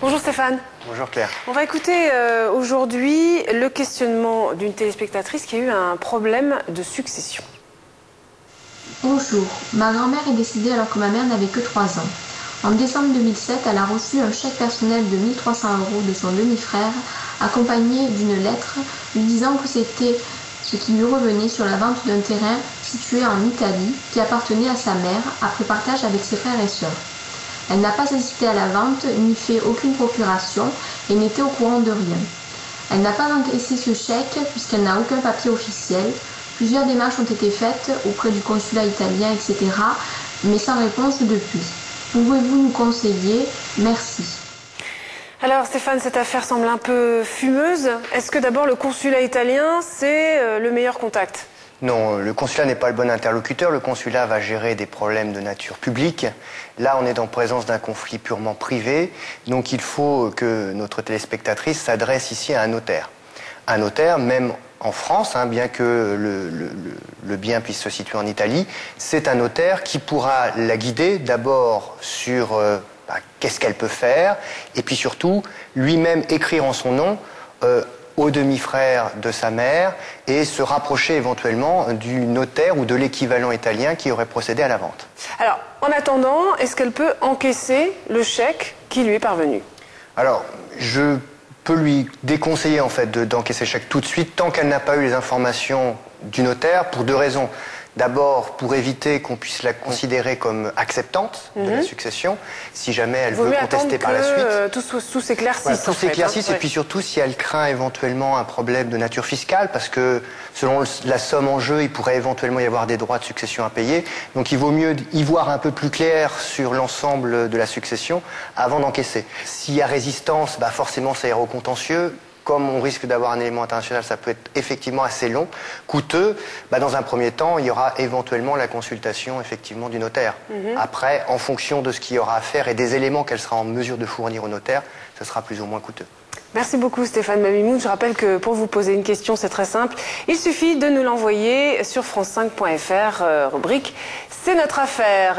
Bonjour Stéphane. Bonjour Claire. On va écouter aujourd'hui le questionnement d'une téléspectatrice qui a eu un problème de succession. Bonjour, ma grand-mère est décédée alors que ma mère n'avait que 3 ans. En décembre 2007, elle a reçu un chèque personnel de 1 300 € de son demi-frère, accompagné d'une lettre lui disant que c'était ce qui lui revenait sur la vente d'un terrain situé en Italie qui appartenait à sa mère après partage avec ses frères et sœurs. Elle n'a pas assisté à la vente ni fait aucune procuration et n'était au courant de rien. Elle n'a pas encaissé ce chèque puisqu'elle n'a aucun papier officiel. Plusieurs démarches ont été faites auprès du consulat italien, etc., mais sans réponse depuis. Pouvez-vous nous conseiller? Merci. Alors Stéphane, cette affaire semble un peu fumeuse. Est-ce que d'abord le consulat italien, c'est le meilleur contact? Non, le consulat n'est pas le bon interlocuteur. Le consulat va gérer des problèmes de nature publique. Là, on est en présence d'un conflit purement privé. Donc il faut que notre téléspectatrice s'adresse ici à un notaire. Un notaire, même en France, bien que le bien puisse se situer en Italie, c'est un notaire qui pourra la guider d'abord sur qu'est-ce qu'elle peut faire, et puis surtout lui-même écrire en son nom au demi-frère de sa mère et se rapprocher éventuellement du notaire ou de l'équivalent italien qui aurait procédé à la vente. Alors, en attendant, est-ce qu'elle peut encaisser le chèque qui lui est parvenu? Alors, je peux lui déconseiller en fait d'encaisser le chèque tout de suite tant qu'elle n'a pas eu les informations du notaire pour 2 raisons. D'abord, pour éviter qu'on puisse la considérer comme acceptante de la succession, si jamais elle veut contester par la suite. Tout s'éclaircisse. Voilà, tout s'éclaircisse, et puis surtout si elle craint éventuellement un problème de nature fiscale, parce que selon la somme en jeu, il pourrait éventuellement y avoir des droits de succession à payer. Donc il vaut mieux y voir un peu plus clair sur l'ensemble de la succession avant d'encaisser. S'il y a résistance, forcément ça ira au contentieux. Comme on risque d'avoir un élément international, ça peut être effectivement assez long, coûteux. Dans un premier temps, il y aura éventuellement la consultation effectivement du notaire. Après, en fonction de ce qu'il y aura à faire et des éléments qu'elle sera en mesure de fournir au notaire, ce sera plus ou moins coûteux. Merci beaucoup Stéphane Mamimoun. Je rappelle que pour vous poser une question, c'est très simple. Il suffit de nous l'envoyer sur france5.fr, rubrique « C'est notre affaire ».